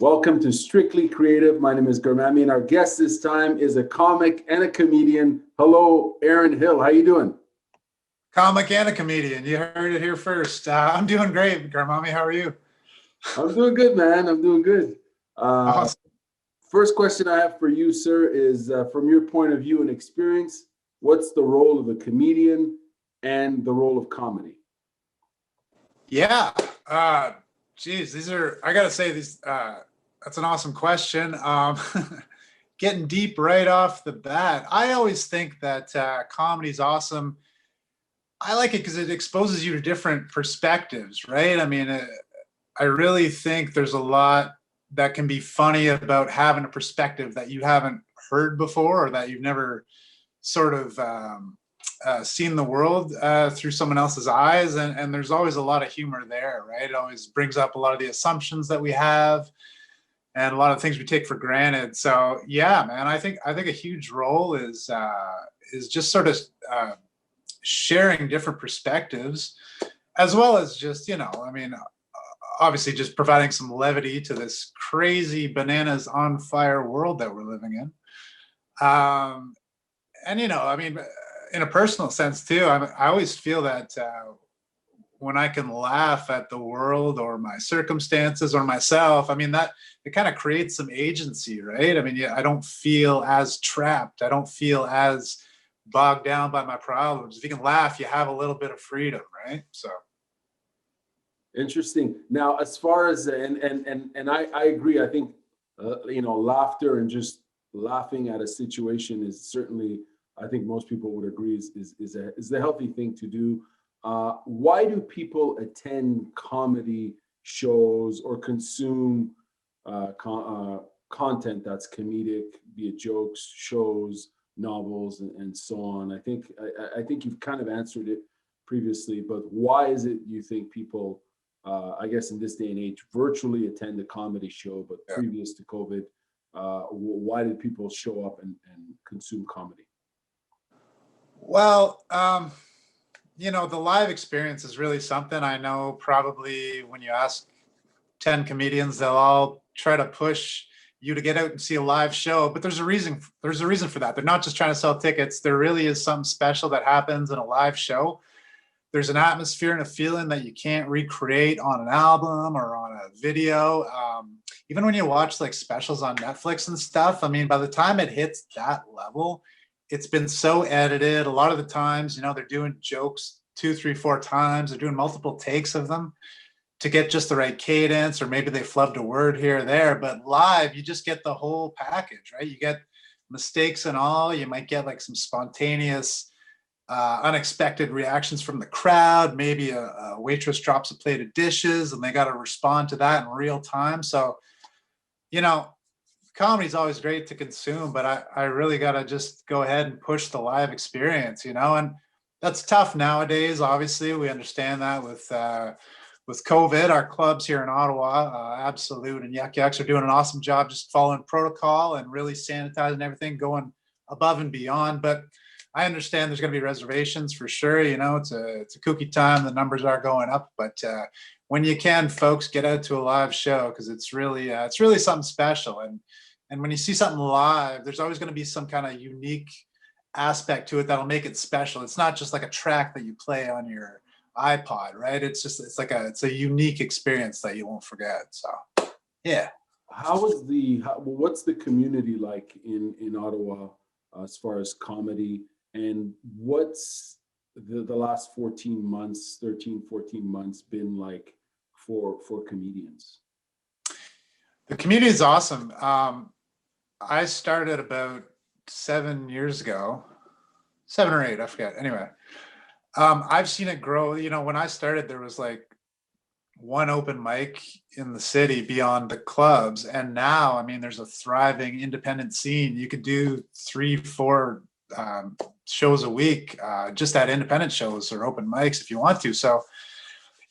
Welcome to Strictly Creative. My name is Garmami, and our guest this time is a comic and a comedian. Hello, Aaron Hill. How you doing? Comic and a comedian. You heard it here first. I'm doing great, Garmami. How are you? I'm doing good, man. I'm doing good. Awesome. First question I have for you, sir, is from your point of view and experience, what's the role of a comedian and the role of comedy? Yeah. Geez, I got to say, that's an awesome question. Getting deep right off the bat. I always think that comedy is awesome. I like it because it exposes you to different perspectives, right? I mean, I really think there's a lot that can be funny about having a perspective that you haven't heard before, or that you've never sort of seen the world through someone else's eyes. And there's always a lot of humor there, right? It always brings up a lot of the assumptions that we have and a lot of things we take for granted. So yeah, man, I think a huge role is just sort of sharing different perspectives, as well as just, obviously just providing some levity to this crazy bananas on fire world that we're living in. And in a personal sense too, I always feel that when I can laugh at the world or my circumstances or myself, that it kind of creates some agency, right? I don't feel as trapped. I don't feel as bogged down by my problems. If you can laugh, you have a little bit of freedom, right? So interesting. Now, as far as and I agree. I think laughter and just laughing at a situation is certainly, I think most people would agree, is the healthy thing to do. Why do people attend comedy shows or consume content that's comedic, be it jokes, shows, novels, and so on? I think you've kind of answered it previously, but why is it you think people, I guess in this day and age, virtually attend a comedy show, but previous to COVID, why did people show up and consume comedy? Well, the live experience is really something. I know probably when you ask 10 comedians, they'll all try to push you to get out and see a live show, but there's a reason for that. They're not just trying to sell tickets. There really is something special that happens in a live show. There's an atmosphere and a feeling that you can't recreate on an album or on a video. Even when you watch like specials on Netflix and stuff, by the time it hits that level, it's been so edited. A lot of the times, they're doing jokes 2, 3, 4 times. They're doing multiple takes of them to get just the right cadence, or maybe they flubbed a word here or there. But live, you just get the whole package, right? You get mistakes and all. You might get like some spontaneous, unexpected reactions from the crowd. Maybe a waitress drops a plate of dishes and they got to respond to that in real time. So, comedy is always great to consume, but I really got to just go ahead and push the live experience, and that's tough nowadays. Obviously, we understand that with COVID. Our clubs here in Ottawa, Absolute and Yuck Yucks, are doing an awesome job just following protocol and really sanitizing everything, going above and beyond. But I understand there's going to be reservations for sure. It's a kooky time. The numbers are going up, but when you can, folks, get out to a live show, because it's really something special. And when you see something live, there's always going to be some kind of unique aspect to it that'll make it special. It's not just like a track that you play on your iPod, right? It's a unique experience that you won't forget. So, yeah. What's the community like in Ottawa as far as comedy, and what's the last 14 months been like for comedians? The community is awesome. I started about 7 years ago, 7 or 8, I forget. Anyway, I've seen it grow. When I started, there was like one open mic in the city beyond the clubs, and now, there's a thriving independent scene. You could do 3, 4 shows a week, just at independent shows or open mics if you want to. So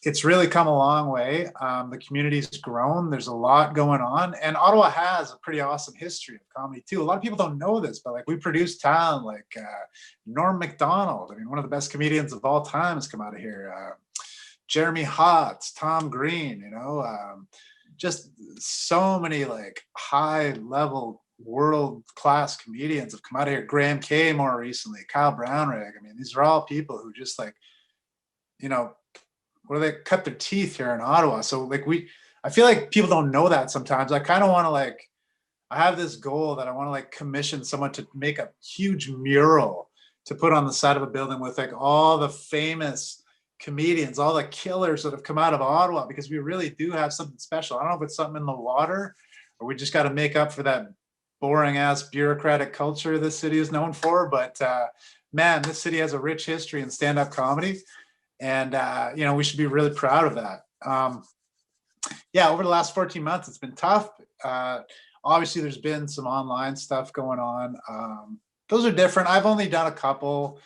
it's really come a long way. The community's grown. There's a lot going on, and Ottawa has a pretty awesome history of comedy too. A lot of people don't know this, but like, we produce talent like Norm Macdonald. One of the best comedians of all time has come out of here. Jeremy Hotz, Tom Green, just so many like high level world class comedians have come out of here. Graham Kay more recently, Kyle Brownrigg. I mean, these are all people who just like, you know, where they cut their teeth here in Ottawa. So like I feel like people don't know that sometimes. I kind of want to like, I have this goal that I want to like commission someone to make a huge mural to put on the side of a building with like all the famous comedians, all the killers that have come out of Ottawa, because we really do have something special. I don't know if it's something in the water or we just got to make up for that boring ass bureaucratic culture this city is known for. But man, this city has a rich history in stand-up comedy. And, you know, we should be really proud of that. Yeah, over the last 14 months, it's been tough. Obviously, there's been some online stuff going on. Those are different. I've only done a couple.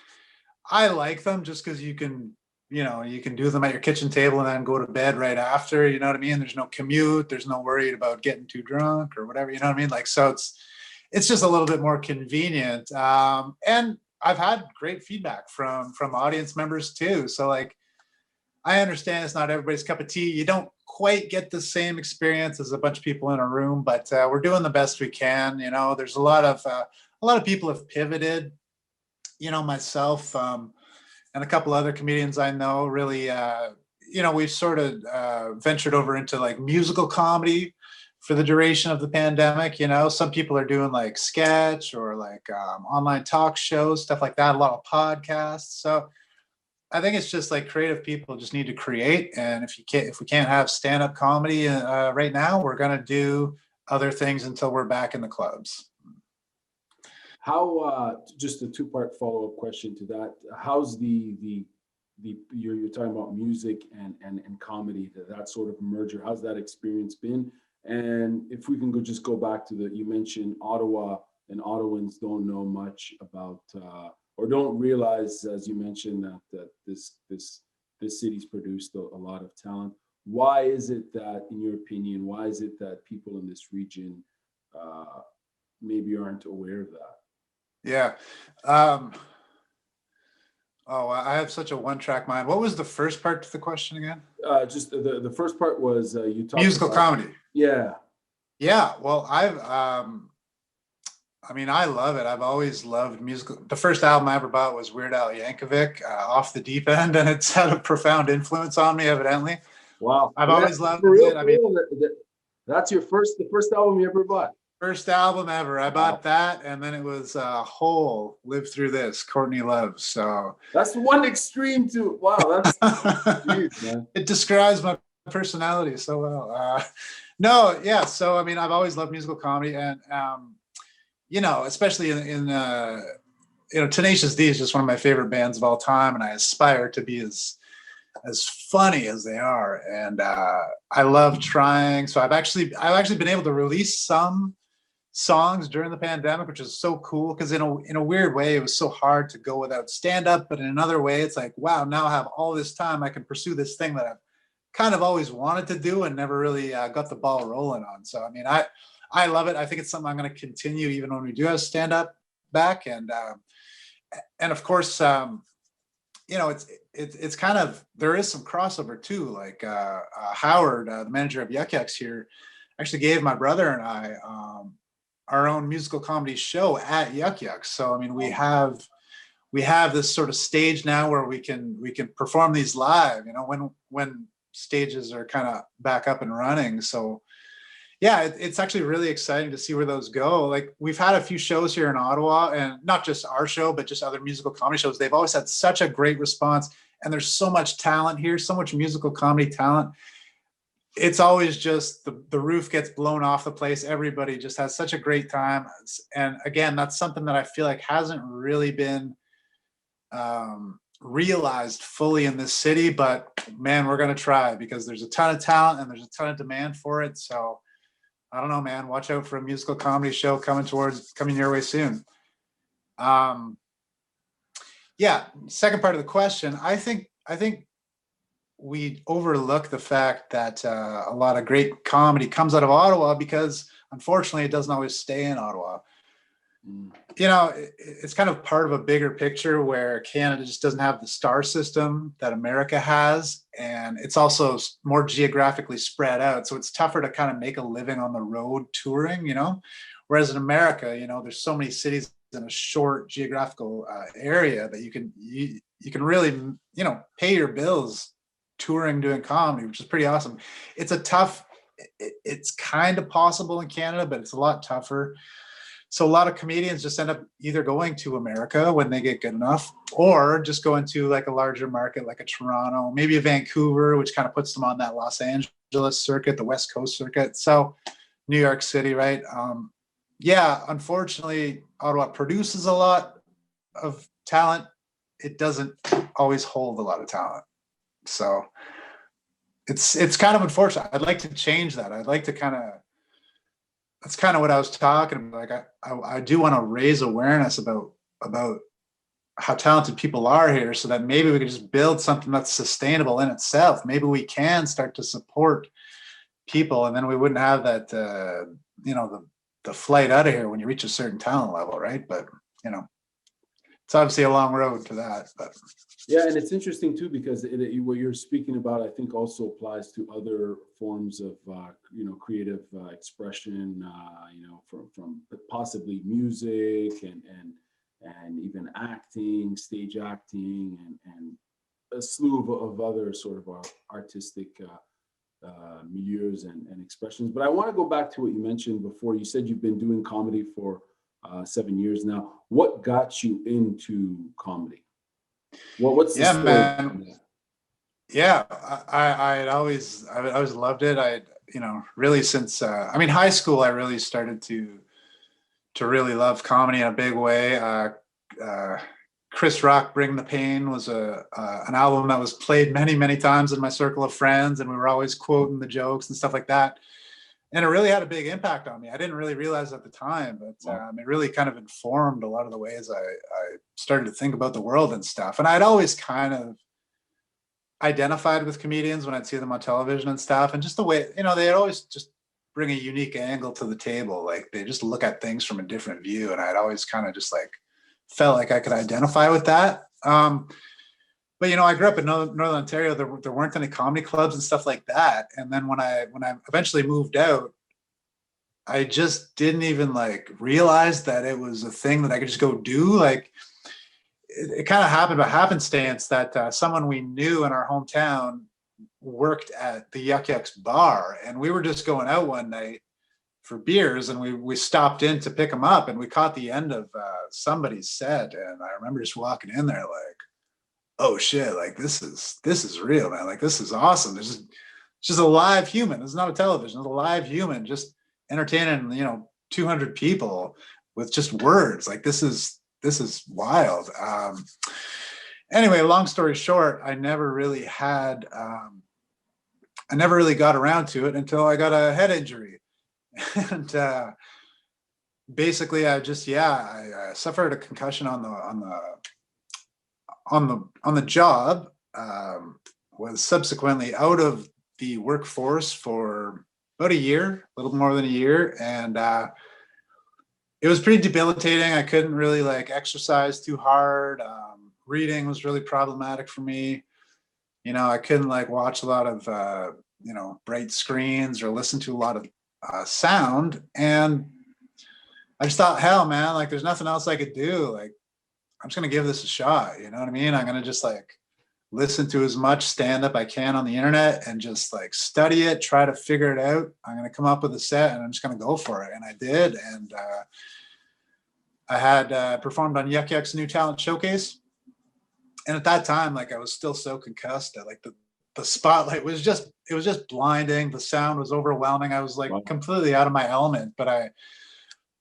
I like them just because you can, you know, you can do them at your kitchen table and then go to bed right after. You know what I mean? There's no commute. There's no worried about getting too drunk or whatever. You know what I mean? Like, so it's just a little bit more convenient. And I've had great feedback from audience members too. So like, I understand it's not everybody's cup of tea. You don't quite get the same experience as a bunch of people in a room, but we're doing the best we can. You know, there's a lot of people have pivoted. You know, myself and a couple other comedians I know really, you know, we've sort of ventured over into like musical comedy for the duration of the pandemic. You know, some people are doing like sketch or like online talk shows, stuff like that, a lot of podcasts. So I think it's just like creative people just need to create. And if we can't have stand-up comedy right now, we're going to do other things until we're back in the clubs. How, just a two-part follow-up question to that. How's you're talking about music and comedy, that sort of merger. How's that experience been? And if we can just go back to you mentioned Ottawa, and Ottawans don't know much about, or don't realize, as you mentioned, that this city's produced a lot of talent. Why is it that, in your opinion, why is it that people in this region maybe aren't aware of that? Yeah. Oh, I have such a one-track mind. What was the first part to the question again? Just the first part was you talked musical about comedy. Yeah. Yeah. Well, I mean, I love it. I've always loved musical. The first album I ever bought was Weird Al Yankovic, Off the Deep End, and it's had a profound influence on me, evidently. Wow. I've always loved for real, it. I mean, that's the first album you ever bought? First album ever. I bought that, and then it was Hole, Live Through This, Courtney Love. So that's one extreme to wow. That's geez, man. It describes my personality so well. No, yeah. So I mean, I've always loved musical comedy, and you know, especially in you know, Tenacious D is just one of my favorite bands of all time, and I aspire to be as funny as they are. And I love trying. So I've actually been able to release some songs during the pandemic, which is so cool, because in a weird way it was so hard to go without stand-up, but in another way it's like, wow, now I have all this time, I can pursue this thing that I've kind of always wanted to do and never really got the ball rolling on. So I mean, I love it. I think it's something I'm going to continue even when we do have stand-up back. And of course, you know, it's kind of, there is some crossover too. Like Howard, the manager of Yuck Yucks here, actually gave my brother and I our own musical comedy show at Yuck Yucks. So I mean, we have this sort of stage now where we can perform these live, you know, when stages are kind of back up and running. So yeah, it's actually really exciting to see where those go. Like, we've had a few shows here in Ottawa, and not just our show, but just other musical comedy shows. They've always had such a great response, and there's so much talent here, so much musical comedy talent. It's always just the roof gets blown off the place. Everybody just has such a great time. And again, that's something that I feel like hasn't really been realized fully in this city, but man, we're going to try, because there's a ton of talent and there's a ton of demand for it. So I don't know, man, watch out for a musical comedy show coming your way soon. Yeah. Second part of the question. I think we overlook the fact that a lot of great comedy comes out of Ottawa, because unfortunately it doesn't always stay in Ottawa. Mm. you know, it's kind of part of a bigger picture where Canada just doesn't have the star system that America has. And it's also more geographically spread out. So it's tougher to kind of make a living on the road touring, you know, whereas in America, you know, there's so many cities in a short geographical area that you can really, you know, pay your bills touring, doing comedy, which is pretty awesome. It's a tough, it's kind of possible in Canada, but it's a lot tougher. So a lot of comedians just end up either going to America when they get good enough, or just going to like a larger market like a Toronto, maybe a Vancouver, which kind of puts them on that Los Angeles circuit, the West Coast circuit. So New York City, right? Yeah, unfortunately, Ottawa produces a lot of talent. It doesn't always hold a lot of talent. So it's kind of unfortunate. I'd like to change that. I'd like to kind of, that's kind of what I was talking about. Like I do want to raise awareness about how talented people are here, so that maybe we could just build something that's sustainable in itself. Maybe we can start to support people, and then we wouldn't have that you know, the flight out of here when you reach a certain talent level, right? But you know, it's obviously a long road to that. But Yeah, and it's interesting too, because what you're speaking about, I think, also applies to other forms of you know, creative expression. You know, from possibly music and even acting, stage acting, and a slew of other sort of artistic milieus and expressions. But I want to go back to what you mentioned before. You said you've been doing comedy for 7 years now. What got you into comedy? What's the yeah, story man. behind that? Yeah, I always loved it. I, you know, really since I mean, high school, I really started to really love comedy in a big way. Uh, Chris Rock, "Bring the Pain" was an album that was played many times in my circle of friends, and we were always quoting the jokes and stuff like that. And it really had a big impact on me. I didn't really realize at the time, but it really kind of informed a lot of the ways I started to think about the world and stuff. And I'd always kind of identified with comedians when I'd see them on television and stuff, and just the way, you know, they always just bring a unique angle to the table. Like they just look at things from a different view, and I'd always kind of just like felt like I could identify with that. But you know, I grew up in Northern Ontario. There weren't any comedy clubs and stuff like that. And then when I eventually moved out, I just didn't even like realize that it was a thing that I could just go do. Like it kind of happened by happenstance that someone we knew in our hometown worked at the Yuck Yucks bar, and we were just going out one night for beers, and we stopped in to pick them up, and we caught the end of somebody's set, and I remember just walking in there like, oh shit, like this is real, man. Like this is awesome. There's just a live human. It's not a television. It's a live human just entertaining, you know, 200 people with just words. Like this is wild. Anyway, long story short, I never really got around to it until I got a head injury. And basically I just, I suffered a concussion on the job, was subsequently out of the workforce for about a year, a little more than a year. And it was pretty debilitating. I couldn't really like exercise too hard. Reading was really problematic for me. You know, I couldn't like watch a lot of, you know, bright screens or listen to a lot of sound. And I just thought, hell, man, like there's nothing else I could do. Like, I'm just going to give this a shot. You know what I mean? I'm going to just like listen to as much stand up I can on the internet and just like study it, try to figure it out. I'm going to come up with a set and I'm just going to go for it. And I did. And I had performed on Yuck Yuck's New Talent Showcase. And at that time, like I was still so concussed that like the spotlight was just, it was just blinding. The sound was overwhelming. I was like completely out of my element, but I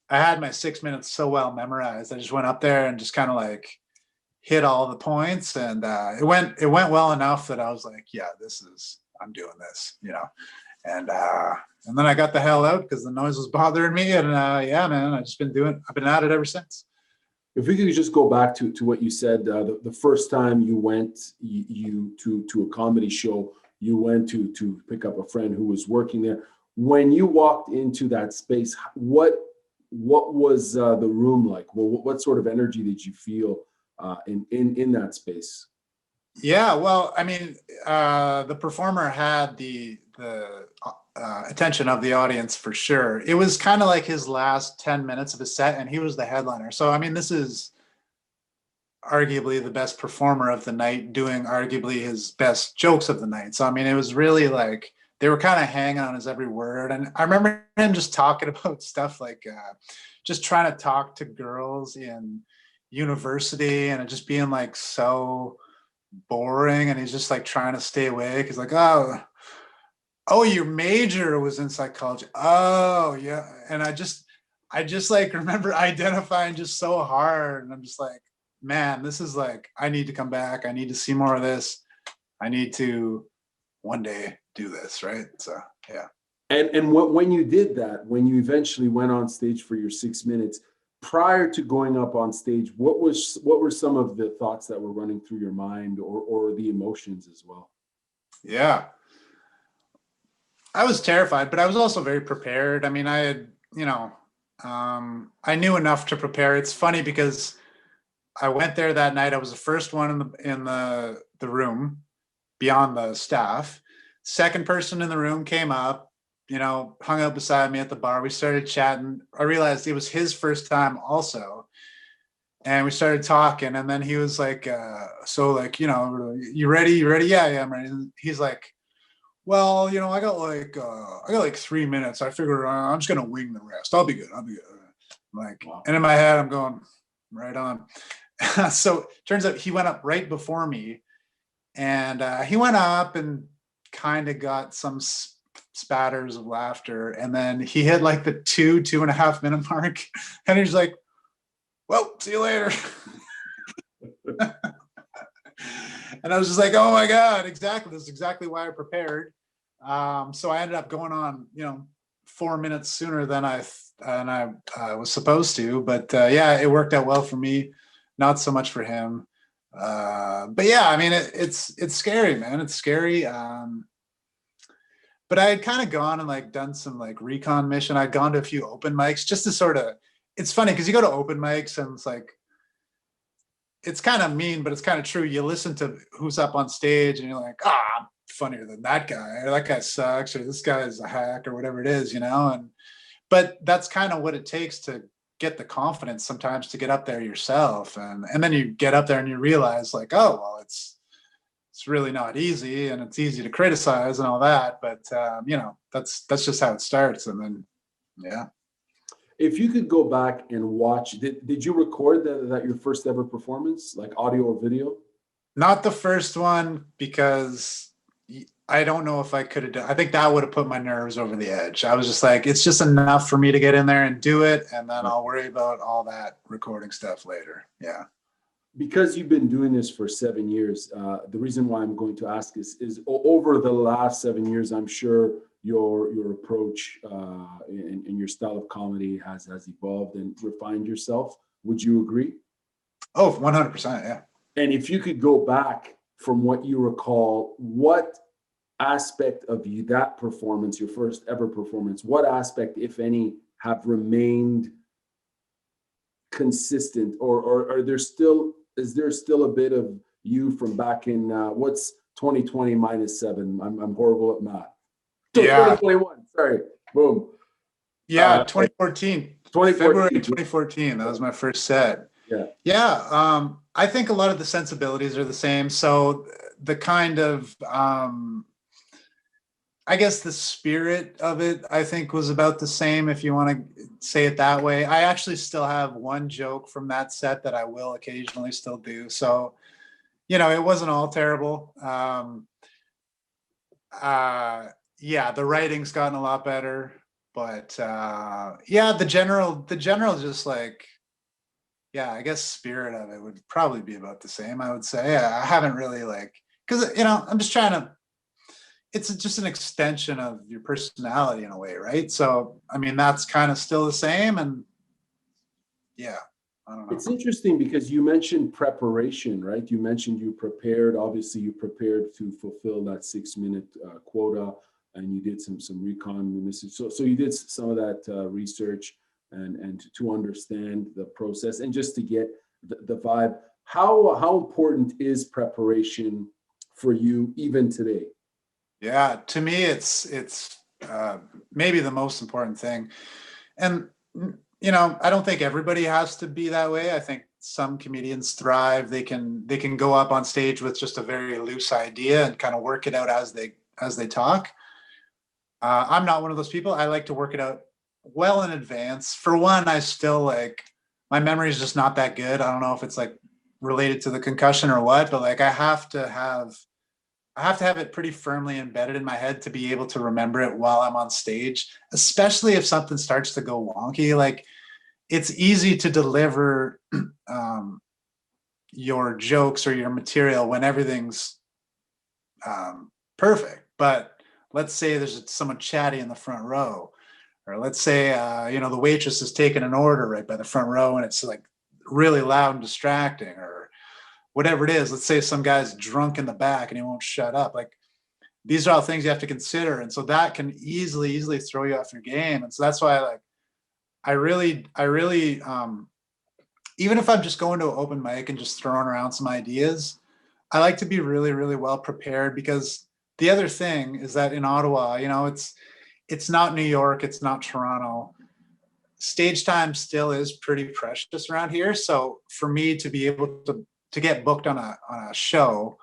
had my 6 minutes so well memorized. I just went up there and just kind of like hit all the points, and it went well enough that I was like, yeah, I'm doing this, you know. And then I got the hell out because the noise was bothering me, and yeah, man, I've been at it ever since. If we could just go back to what you said, the first time you went to a comedy show, you went to pick up a friend who was working there. When you walked into that space, what what was the room like? Well, what sort of energy did you feel in that space? Yeah, well, I mean, the performer had the attention of the audience for sure. It was kind of like his last 10 minutes of his set, and he was the headliner. So, I mean, this is arguably the best performer of the night doing arguably his best jokes of the night. So, I mean, it was really like they were kind of hanging on his every word. And I remember him just talking about stuff like just trying to talk to girls in university and it just being like so boring. And he's just like trying to stay awake. He's like, oh, your major was in psychology. Oh, yeah. And I just like remember identifying just so hard. And I'm just like, man, this is like, I need to come back. I need to see more of this. I need to one day do this. Right. So, yeah. And when you did that, when you eventually went on stage for your 6 minutes, prior to going up on stage, what were some of the thoughts that were running through your mind, or the emotions as well? Yeah. I was terrified, but I was also very prepared. I mean, I had, I knew enough to prepare. It's funny because I went there that night. I was the first one in the room beyond the staff. Second person in the room came up, hung out beside me at the bar. We started chatting. I realized it was his first time also. And we started talking, and then he was like, so like, you ready? You ready? Yeah, I'm ready. And he's like, well, I got like 3 minutes. I figure I'm just gonna wing the rest. I'll be good. I'm like, wow. And in my head, I'm going right on. So turns out he went up right before me, and he went up and kind of got some spatters of laughter, and then he hit like the 2.5 minute mark, and he's like, "Well, see you later." And I was just like, oh my God, exactly. This is exactly why I prepared. So I ended up going on, 4 minutes sooner than I was supposed to. But yeah, it worked out well for me, not so much for him. But yeah, I mean, it's scary, man. It's scary. But I had kind of gone and like done some like recon mission. I'd gone to a few open mics just to sort of, it's funny because you go to open mics and it's like, it's kind of mean, but it's kind of true. You listen to who's up on stage and you're like, I'm funnier than that guy, or that guy sucks, or this guy is a hack, or whatever it is, but that's kind of what it takes to get the confidence sometimes to get up there yourself. And then you get up there and you realize like, oh, well, it's really not easy, and it's easy to criticize and all that. But, that's just how it starts. And then, yeah. If you could go back and watch, did you record that your first ever performance, like audio or video? Not the first one, because I don't know if I could have done. I think that would have put my nerves over the edge. I was just like, it's just enough for me to get in there and do it, and then I'll worry about all that recording stuff later. Yeah. Because you've been doing this for 7 years, the reason why I'm going to ask is over the last 7 years, I'm sure your approach and your style of comedy has evolved and refined yourself. Would you agree? Oh, 100%. Yeah. And if you could go back from what you recall, what aspect of that performance, your first ever performance, what aspect, if any, have remained consistent, or is there still a bit of you from back in what's 2020 minus 7? I'm horrible at math. Yeah. 2021. Sorry. Boom. Yeah. 2014. 2014. February 2014. That was my first set. Yeah. Yeah. I think a lot of the sensibilities are the same. So the kind of, I guess the spirit of it, I think, was about the same, if you want to say it that way. I actually still have one joke from that set that I will occasionally still do. So, it wasn't all terrible. Yeah, the writing's gotten a lot better, but yeah, the general just like, yeah, I guess spirit of it would probably be about the same, I would say. I haven't really because, I'm just trying to, it's just an extension of your personality in a way, right? So, I mean, that's kind of still the same. And yeah, I don't know. It's interesting because you mentioned preparation, right? You mentioned you prepared. Obviously, you prepared to fulfill that 6 minute quota, and you did some recon. So you did some of that research, and to understand the process and just to get the vibe. How important is preparation for you even today? Yeah, to me, it's maybe the most important thing. And I don't think everybody has to be that way. I think some comedians thrive. They can go up on stage with just a very loose idea and kind of work it out as they talk. I'm not one of those people. I like to work it out well in advance. For one, I still like my memory is just not that good. I don't know if it's like related to the concussion or what, but like I have to have it pretty firmly embedded in my head to be able to remember it while I'm on stage, especially if something starts to go wonky. Like it's easy to deliver your jokes or your material when everything's perfect. But let's say there's someone chatty in the front row, or let's say the waitress is taking an order right by the front row and it's like really loud and distracting, or whatever it is. Let's say some guy's drunk in the back and he won't shut up. Like these are all things you have to consider, and so that can easily throw you off your game. And so that's why I really even if I'm just going to an open mic and just throwing around some ideas, I like to be really well prepared, because the other thing is that in Ottawa, it's not New York, it's not Toronto. Stage time still is pretty precious around here. So for me to be able to get booked on a show,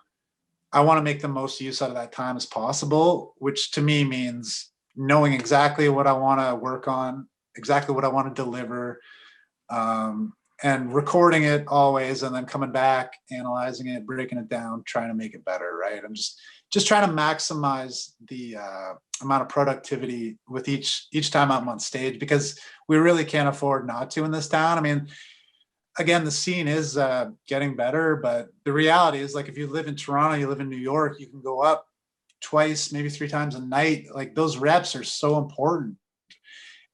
I want to make the most use out of that time as possible, which to me means knowing exactly what I want to work on, exactly what I want to deliver, and recording it always, and then coming back, analyzing it, breaking it down, trying to make it better. Right. I'm just trying to maximize the amount of productivity with each time I'm on stage, because we really can't afford not to in this town. I mean, again, the scene is getting better, but the reality is, like, if you live in Toronto, you live in New York, you can go up twice, maybe 3 times a night. Like those reps are so important.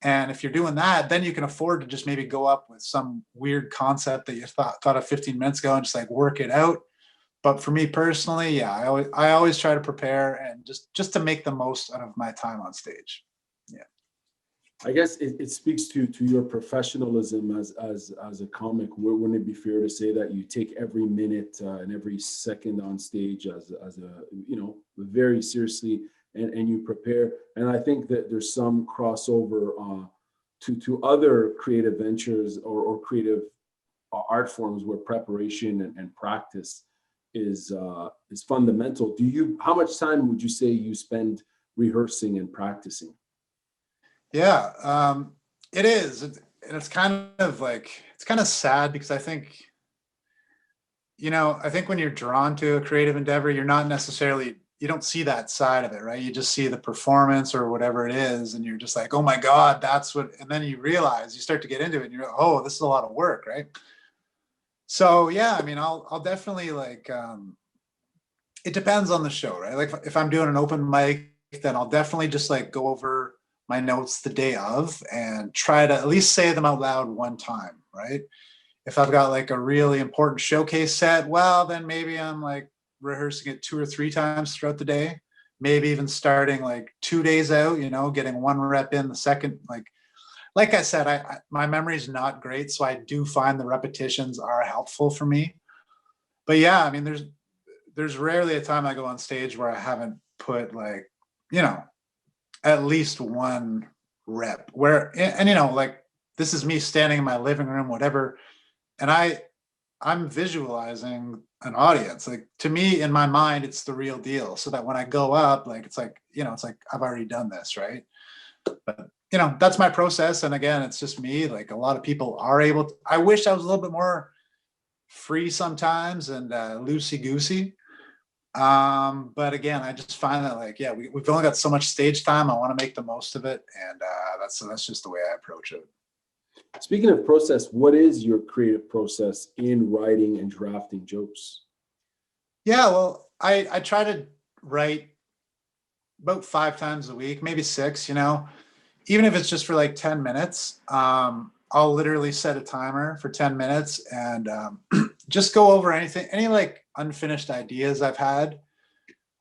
And if you're doing that, then you can afford to just maybe go up with some weird concept that you thought of 15 minutes ago and just like work it out. But for me personally, yeah, I always try to prepare and just to make the most out of my time on stage. Yeah. I guess it speaks to your professionalism as a comic. Wouldn't it be fair to say that you take every minute and every second on stage as a very seriously, and you prepare? And I think that there's some crossover to other creative ventures or creative art forms where preparation and practice is fundamental. How much time would you say you spend rehearsing and practicing? Yeah, it is. And it's kind of sad, because I think when you're drawn to a creative endeavor, you don't see that side of it, right? You just see the performance or whatever it is, and you're just like, oh my God, and then you start to get into it and you're like, oh, this is a lot of work, right? So yeah, I mean, I'll definitely it depends on the show, right? Like if I'm doing an open mic, then I'll definitely just like go over my notes the day of and try to at least say them out loud one time, right? If I've got like a really important showcase set, well, then maybe I'm like rehearsing it 2 or 3 times throughout the day, maybe even starting like 2 days out, getting one rep in the second. Like I said, my memory is not great, so I do find the repetitions are helpful for me. But yeah, I mean, there's rarely a time I go on stage where I haven't put like, at least one rep and like this is me standing in my living room, whatever. And I'm visualizing an audience. Like to me, in my mind, it's the real deal. So that when I go up, like, it's like I've already done this. Right. But that's my process. And again, it's just me. Like a lot of people are I wish I was a little bit more free sometimes and loosey goosey. But again, I just find that we've only got so much stage time. I want to make the most of it. And that's just the way I approach it. Speaking of process, what is your creative process in writing and drafting jokes? Yeah, well, I try to write about 5 times a week, maybe six, even if it's just for like 10 minutes. I'll literally set a timer for 10 minutes and just go over any like unfinished ideas I've had.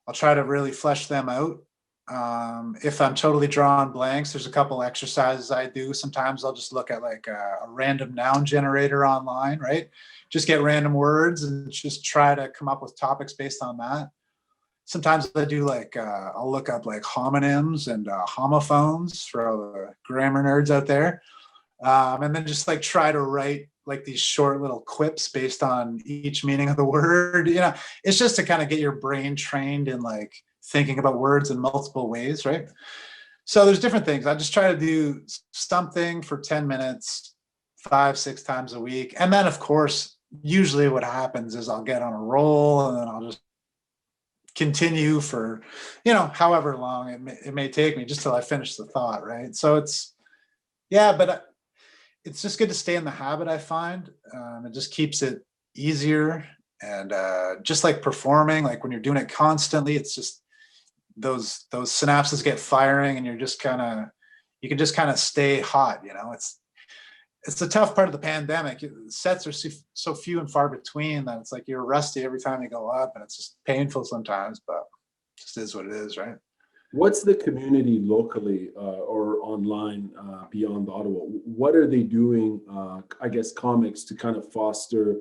I'll try to really flesh them out. If I'm totally drawing blanks, there's a couple exercises I do. Sometimes I'll just look at like a random noun generator online, right? Just get random words and just try to come up with topics based on that. Sometimes I do like, I'll look up like homonyms and homophones for all the grammar nerds out there. And then just like try to write like these short little quips based on each meaning of the word. You know, it's just to kind of get your brain trained in like thinking about words in multiple ways, right? So there's different things. I just try to do something for 10 minutes, 5, 6 times a week. And then of course, usually what happens is I'll get on a roll and then I'll just continue for, you know, however long it may take me just till I finish the thought, right? So it's, yeah, but it's just good to stay in the habit, I find. It just keeps it easier. And just like performing, like when you're doing it constantly, it's just those synapses get firing and you're just kind of, you can just kind of stay hot, you know. It's the tough part of the pandemic. Sets are so few and far between that it's like you're rusty every time you go up, and it's just painful sometimes, but it just is what it is, right? What's the community locally or online beyond Ottawa? What are they doing, I guess, comics to kind of foster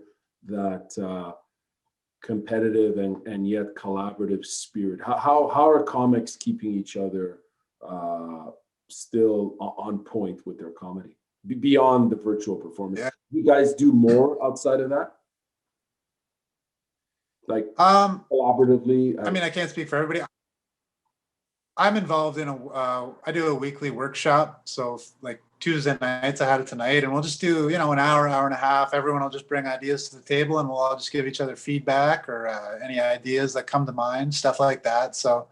that competitive and yet collaborative spirit? How are comics keeping each other still on point with their comedy beyond the virtual performance? Yeah. You guys do more outside of that? Like collaboratively? I mean, I can't speak for everybody. I'm involved in I do a weekly workshop. So like Tuesday nights, I had it tonight, and we'll just do, you know, an hour and a half. Everyone will just bring ideas to the table and we'll all just give each other feedback or any ideas that come to mind, stuff like that. So,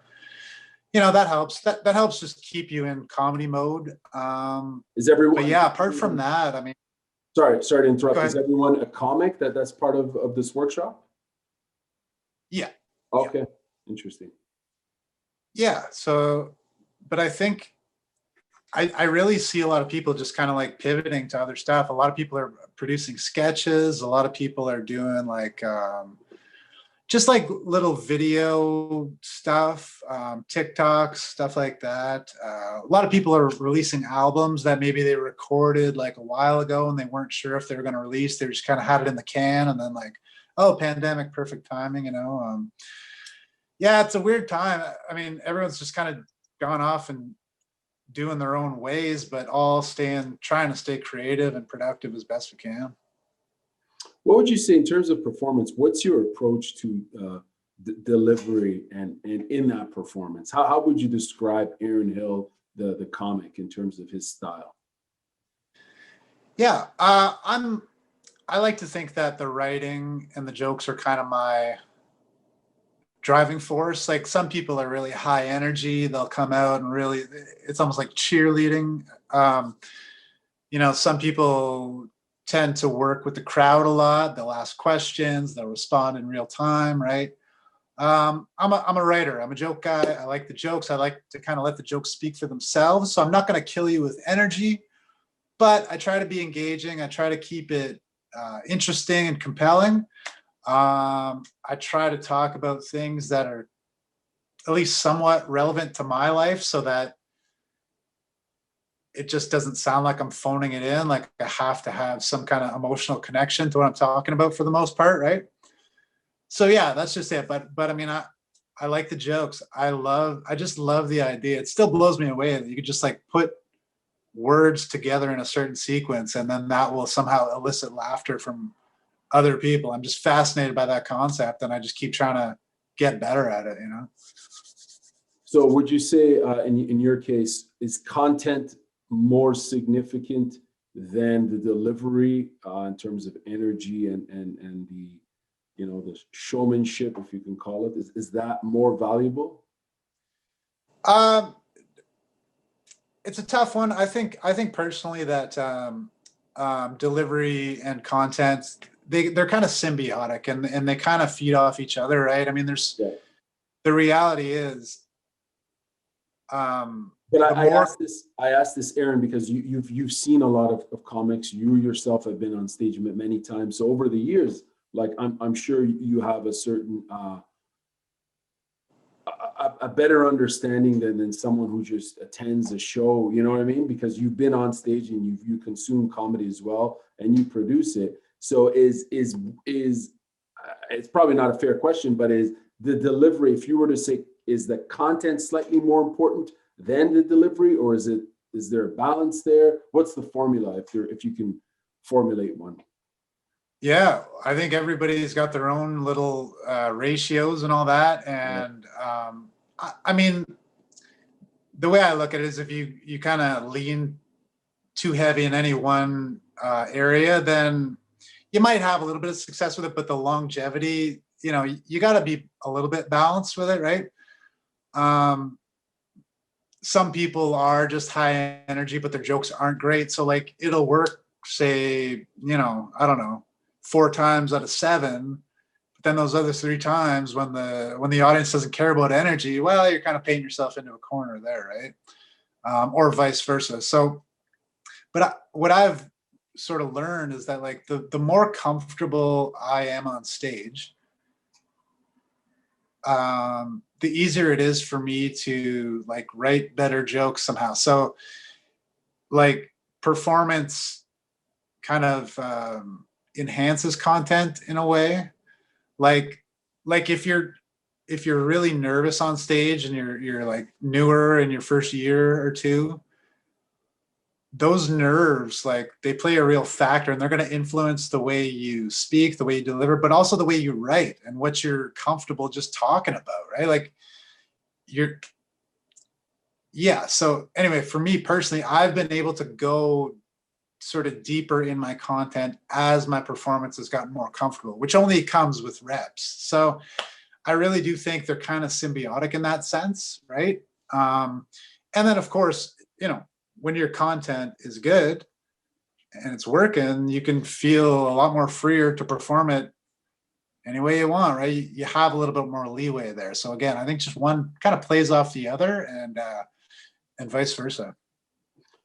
you know, that helps. That helps just keep you in comedy mode. Is everyone? But yeah, apart from that, I mean, sorry to interrupt. Is everyone a comic that's part of this workshop? Yeah. Okay. Yeah. Interesting. Yeah. So, but I think I really see a lot of people just kind of like pivoting to other stuff. A lot of people are producing sketches. A lot of people are doing like just like little video stuff, TikToks, stuff like that. A lot of people are releasing albums that maybe they recorded like a while ago and they weren't sure if they were going to release. They just kind of had it in the can, and then like, oh, pandemic, perfect timing, you know. Yeah, it's a weird time. I mean, everyone's just kind of gone off and doing their own ways, but all trying to stay creative and productive as best we can. What would you say in terms of performance? What's your approach to delivery and in that performance? How would you describe Aaron Hill, the comic, in terms of his style? Yeah, I like to think that the writing and the jokes are kind of my driving force. Like some people are really high energy. They'll come out and really, it's almost like cheerleading. You know, some people tend to work with the crowd a lot. They'll ask questions, they'll respond in real time, right? I'm a writer. I'm a joke guy. I like the jokes. I like to kind of let the jokes speak for themselves. So I'm not going to kill you with energy, but I try to be engaging. I try to keep it interesting and compelling. I try to talk about things that are at least somewhat relevant to my life so that it just doesn't sound like I'm phoning it in. Like I have to have some kind of emotional connection to what I'm talking about for the most part, right? So yeah, that's just it. But I mean, I like the jokes. I just love the idea. It still blows me away that you could just like put words together in a certain sequence and then that will somehow elicit laughter from other people. I'm just fascinated by that concept, and I just keep trying to get better at it, you know? So would you say in your case, is content more significant than the delivery in terms of energy and the, you know, the showmanship, if you can call it? Is that more valuable? It's a tough one. I think personally that delivery and content, they're kind of symbiotic and they kind of feed off each other, right? I mean, the reality is, but I asked this, Aaron, because you've seen a lot of comics. You yourself have been on stage many times. So over the years, like I'm sure you have a certain a better understanding than someone who just attends a show, you know what I mean? Because you've been on stage and you consume comedy as well and you produce it. So it's probably not a fair question, but is the delivery, if you were to say, is the content slightly more important than the delivery, or is there a balance there? What's the formula if you can formulate one? Yeah, I think everybody's got their own little ratios and all that. And I mean, the way I look at it is if you kind of lean too heavy in any one area, then you might have a little bit of success with it, but the longevity, you got to be a little bit balanced with it, right? Some people are just high energy, but their jokes aren't great. So like it'll work, say, I don't know, 4 times out of 7. But then those other 3 times when the audience doesn't care about energy, well, you're kind of painting yourself into a corner there, right? Or vice versa. So, but what I've sort of learned is that like the more comfortable I am on stage, the easier it is for me to like write better jokes somehow. So like performance kind of enhances content in a way. Like if you're really nervous on stage and you're like newer in your first year or 2, those nerves, like they play a real factor, and they're going to influence the way you speak, the way you deliver, but also the way you write and what you're comfortable just talking about, right? Like so anyway, for me personally, I've been able to go sort of deeper in my content as my performance has gotten more comfortable, which only comes with reps. So I really do think they're kind of symbiotic in that sense, right? And then of course, when your content is good and it's working, you can feel a lot more freer to perform it any way you want, right? You have a little bit more leeway there. So again, I think just one kind of plays off the other, and vice versa.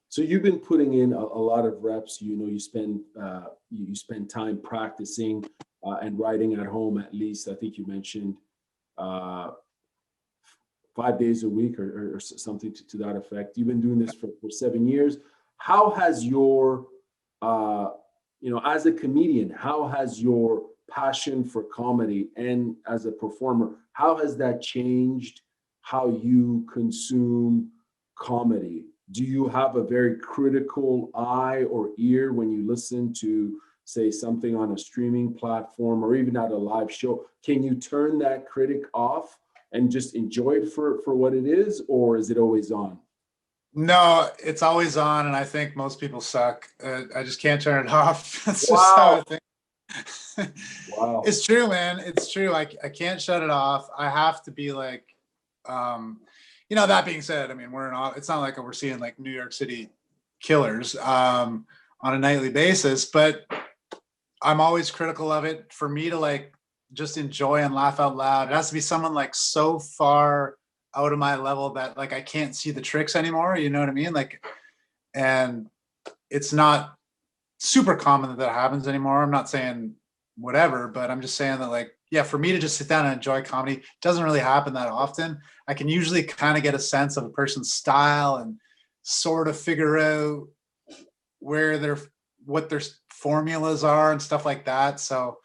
So you've been putting in a lot of reps. You spend time practicing and writing at home. At least I think you mentioned 5 days a week or something to that effect. You've been doing this for 7 years. How has your, as a comedian, how has your passion for comedy and as a performer, how has that changed how you consume comedy? Do you have a very critical eye or ear when you listen to, say, something on a streaming platform or even at a live show? Can you turn that critic off and just enjoy it for what it is, or is it always on? No, it's always on, and I think most people suck. I just can't turn it off. That's just how Wow. I think. Wow. It's true, man. It's true. I can't shut it off. I have to be like, that being said, I mean, it's not like we're seeing like New York City killers on a nightly basis, but I'm always critical of it. For me to like just enjoy and laugh out loud, it has to be someone like so far out of my level that like I can't see the tricks anymore. You know what I mean? Like, and it's not super common that happens anymore. I'm not saying whatever, but I'm just saying that like, yeah, for me to just sit down and enjoy comedy doesn't really happen that often. I can usually kind of get a sense of a person's style and sort of figure out what their formulas are and stuff like that. So,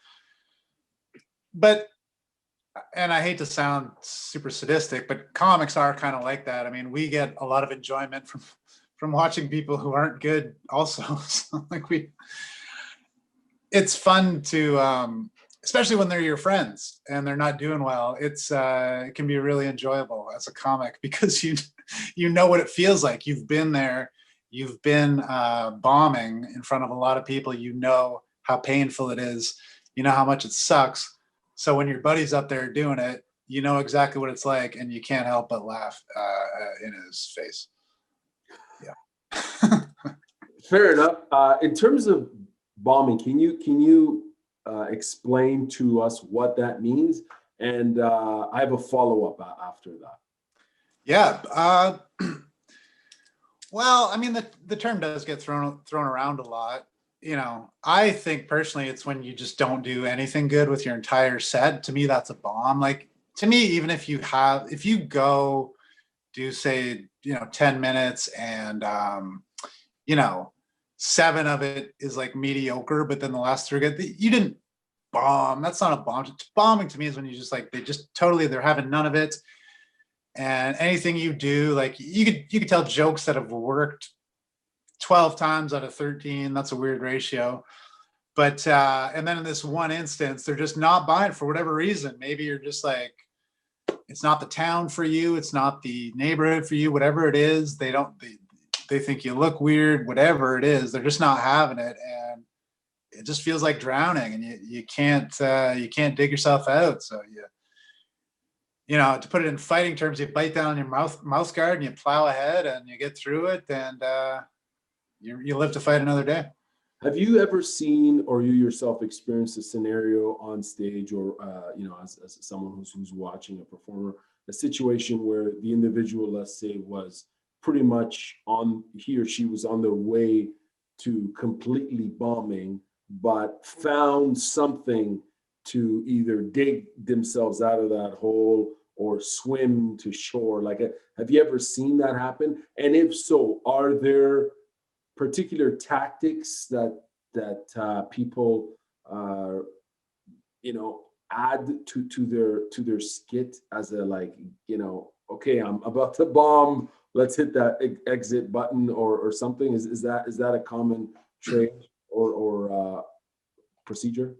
and I hate to sound super sadistic, but comics are kind of like that. I mean, we get a lot of enjoyment from watching people who aren't good also. So like it's fun to, especially when they're your friends and they're not doing well. It can be really enjoyable as a comic because you know what it feels like. You've been there. You've been bombing in front of a lot of people. You know how painful it is. You know how much it sucks. So when your buddy's up there doing it, you know exactly what it's like, and you can't help but laugh in his face. Yeah. Fair enough. In terms of bombing, can you explain to us what that means? And I have a follow-up after that. Yeah. Well, I mean, the term does get thrown around a lot. I think personally it's when you just don't do anything good with your entire set. To me, that's a bomb. Like to me, even if you go do, say, 10 minutes and, 7 of it is like mediocre, but then the last 3 good, you didn't bomb. That's not a bomb. Bombing to me is when you just like, they're having none of it. And anything you do, like you could tell jokes that have worked 12 times out of 13. That's a weird ratio. But and then in this one instance, they're just not buying for whatever reason. Maybe you're just like, it's not the town for you, it's not the neighborhood for you, whatever it is. They think you look weird, whatever it is, they're just not having it. And it just feels like drowning, and you can't dig yourself out. So to put it in fighting terms, you bite down on your mouth guard and you plow ahead and you get through it, and you live to fight another day. Have you ever seen, or you yourself experienced, a scenario on stage, or as someone who's watching a performer, a situation where the individual, let's say, was pretty much he or she was on their way to completely bombing, but found something to either dig themselves out of that hole or swim to shore? Like, have you ever seen that happen? And if so, are there particular tactics that people add to their skit as a, like, okay, I'm about to bomb, let's hit that exit button or something? Is that a common trait or procedure?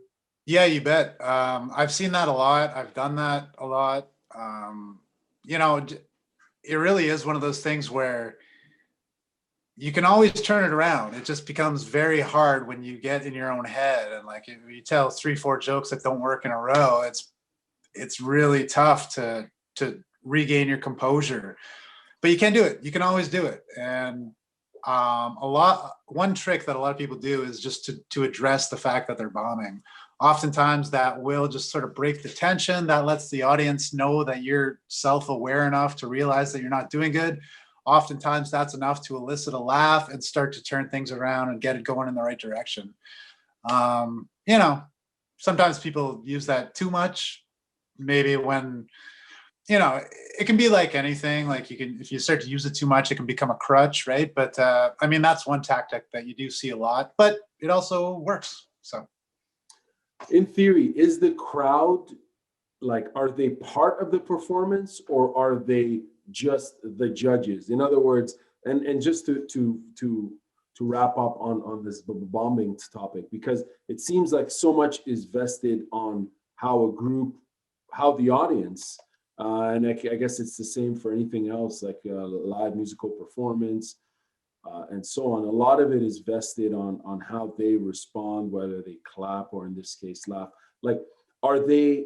Yeah, you bet. I've seen that a lot. I've done that a lot. It really is one of those things where you can always turn it around. It just becomes very hard when you get in your own head, and like if you tell 3-4 jokes that don't work in a row, it's really tough to regain your composure. But you can do it. You can always do it. And one trick that a lot of people do is just to address the fact that they're bombing. Oftentimes that will just sort of break the tension. That lets the audience know that you're self-aware enough to realize that you're not doing good. Oftentimes that's enough to elicit a laugh and start to turn things around and get it going in the right direction. Sometimes people use that too much. Maybe when, it can be like anything. Like if you start to use it too much, it can become a crutch, right? But that's one tactic that you do see a lot, but it also works. So, in theory, is the crowd, like, are they part of the performance, or are they just the judges? In other words, and just to wrap up on this bombing topic, because it seems like so much is vested on how the audience, and I guess it's the same for anything else, like live musical performance, and so on. A lot of it is vested on how they respond, whether they clap or, in this case, laugh. Like, are they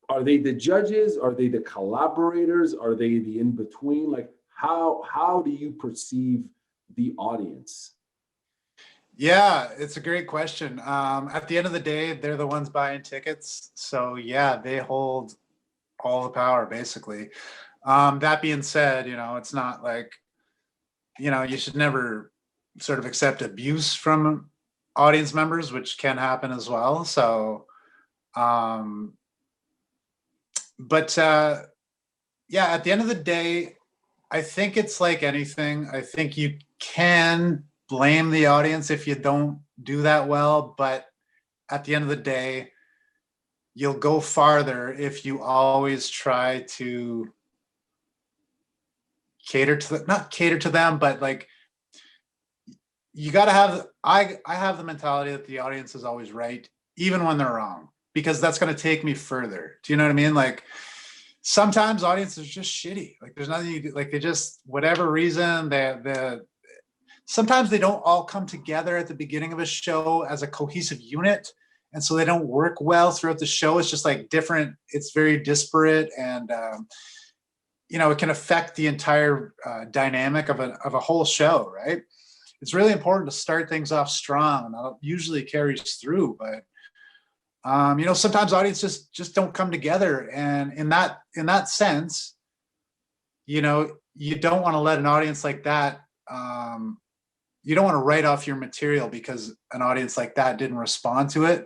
the judges? Are they the collaborators? Are they the in-between? Like, how do you perceive the audience? Yeah, it's a great question. At the end of the day, they're the ones buying tickets. So yeah, they hold all the power, basically. That being said, it's not like, you should never sort of accept abuse from audience members, which can happen as well. So, but yeah, at the end of the day, I think it's like anything. I think you can blame the audience if you don't do that well, but at the end of the day, you'll go farther if you always try to not cater to them, but like, you got to have, I have the mentality that the audience is always right, even when they're wrong, because that's going to take me further. Do you know what I mean? Like, sometimes audiences are just shitty. Like, there's nothing you do. Like, they just, whatever reason, sometimes they don't all come together at the beginning of a show as a cohesive unit. And so they don't work well throughout the show. It's just like different. It's very disparate. And, it can affect the entire dynamic of a whole show, right? It's really important to start things off strong, and that usually carries through. But sometimes audiences just don't come together, and in that sense, you don't want to let an audience like that. You don't want to write off your material because an audience like that didn't respond to it.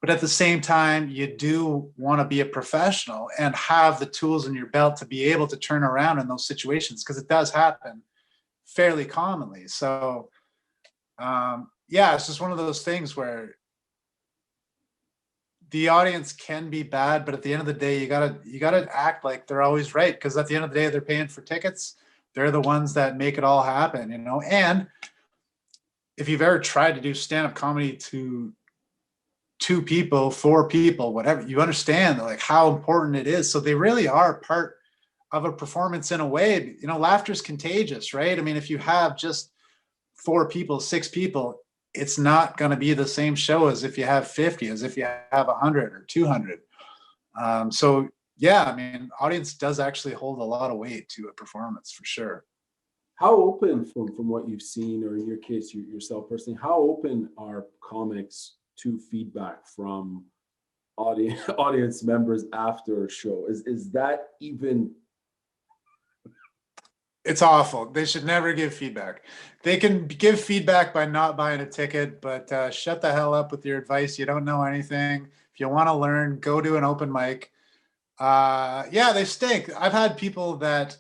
But at the same time, you do want to be a professional and have the tools in your belt to be able to turn around in those situations, because it does happen fairly commonly. So yeah, it's just one of those things where the audience can be bad, but at the end of the day, you gotta act like they're always right, because at the end of the day, they're paying for tickets. They're the ones that make it all happen, you know. And if you've ever tried to do stand-up comedy to 2 people, 4 people, whatever, you understand like how important it is. So they really are part of a performance in a way. You know, laughter is contagious, right? I mean, if you have just 4 people, 6 people, it's not going to be the same show as if you have 50, as if you have 100 or 200. So yeah, I mean, audience does actually hold a lot of weight to a performance for sure. How open, from what you've seen, or in your case, yourself personally, how open are comics to feedback from audience members after a show? Is that even? It's awful. They should never give feedback. They can give feedback by not buying a ticket, but shut the hell up with your advice. You don't know anything. If you want to learn, go to an open mic. Yeah, they stink. I've had people that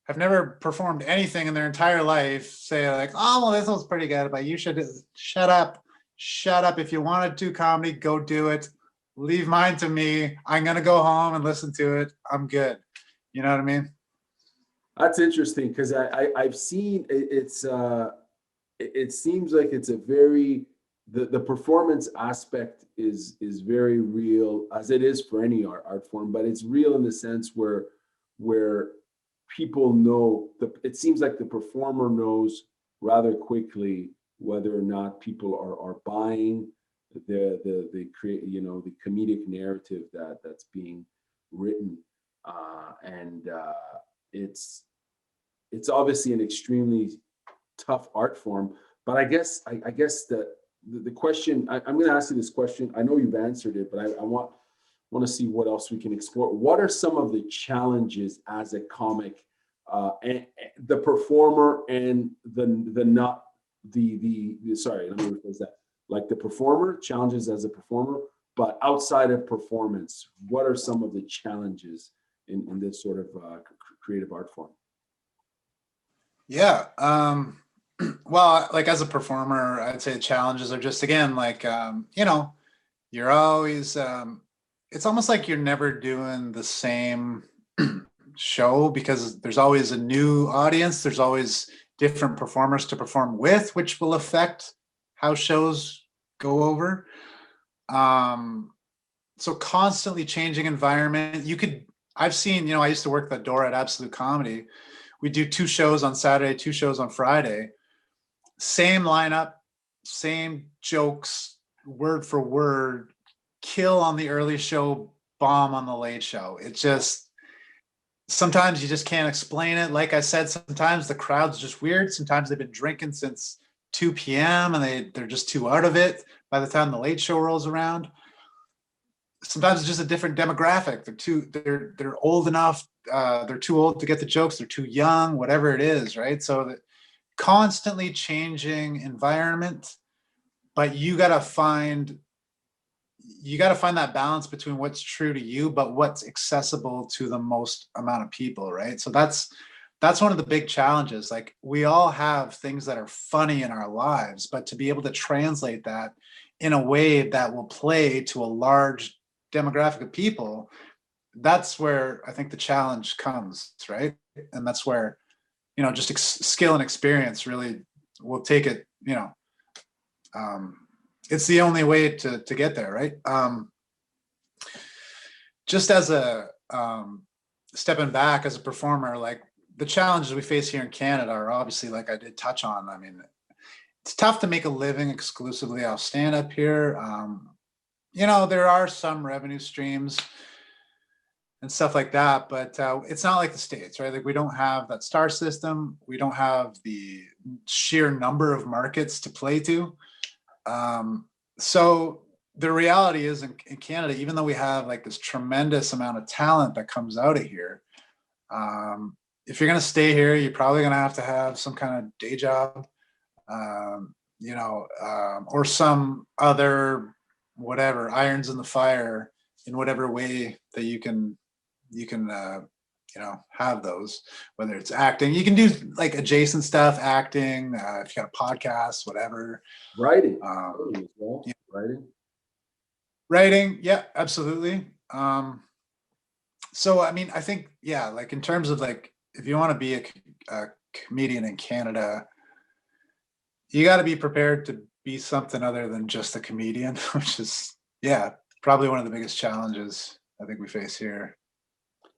have never performed anything in their entire life say like, "Oh, well, this was pretty good, but you should shut up. Shut up. If you want to do comedy, go do it. Leave mine to me. I'm gonna go home and listen to it. I'm good." You know what I mean? That's interesting, because I've seen it seems like it's a very, the performance aspect is very real, as it is for any art form, but it's real in the sense where people know, it seems like the performer knows rather quickly whether or not people are buying the create, the comedic narrative that's being written, and it's obviously an extremely tough art form. But I guess the question, I'm going to ask you this question. I know you've answered it, but I want to see what else we can explore. What are some of the challenges as a comic, and the performer, and the not the sorry, let me rephrase that. Like the performer, challenges as a performer, but outside of performance, what are some of the challenges in this sort of creative art form? Yeah. Well, like as a performer, I'd say the challenges are just again like you're always it's almost like you're never doing the same show, because there's always a new audience, there's always different performers to perform with, which will affect how shows go over. Um so constantly changing environment. I've seen, I used to work the door at Absolute Comedy. We do 2 shows on Saturday, 2 shows on Friday, same lineup, same jokes, word for word, kill on the early show, bomb on the late show. It just, sometimes you just can't explain it. Like I said, sometimes the crowd's just weird. Sometimes they've been drinking since 2 p.m. and they're just too out of it by the time the late show rolls around. Sometimes it's just a different demographic. They're old enough. They're too old to get the jokes. They're too young, whatever it is, right? So that constantly changing environment, but you got to find that balance between what's true to you but what's accessible to the most amount of people, right? So that's one of the big challenges. Like we all have things that are funny in our lives, but to be able to translate that in a way that will play to a large demographic of people, that's where I think the challenge comes, right? And that's where just skill and experience really will take it. It's the only way to get there, right? Just as a stepping back as a performer, like the challenges we face here in Canada are obviously, like I did touch on. I mean, it's tough to make a living exclusively off stand up here. There are some revenue streams and stuff like that, but it's not like the States, right? Like we don't have that star system. We don't have the sheer number of markets to play to. So the reality is in Canada, even though we have like this tremendous amount of talent that comes out of here, if you're going to stay here, you're probably going to have some kind of day job, or some other whatever, irons in the fire in whatever way that you can have those, whether it's acting, you can do like adjacent stuff, acting, if you got a podcast, whatever. Writing, Um, as well. yeah, Writing. writing, yeah, absolutely. So I mean, I think, yeah, like in terms of like, if you want to be a comedian in Canada, you got to be prepared to be something other than just a comedian, which is, yeah, probably one of the biggest challenges I think we face here.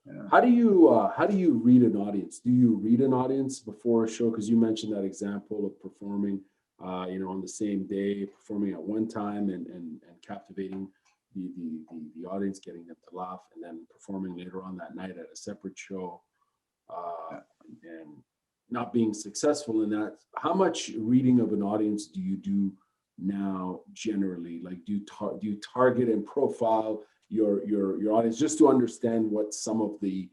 Yeah. How do you read an audience? Do you read an audience before a show? Because you mentioned that example of performing, on the same day, performing at one time and captivating the audience, getting them to laugh, and then performing later on that night at a separate show, and not being successful in that. How much reading of an audience do you do now generally? Like, do you target and profile your audience just to understand what some of the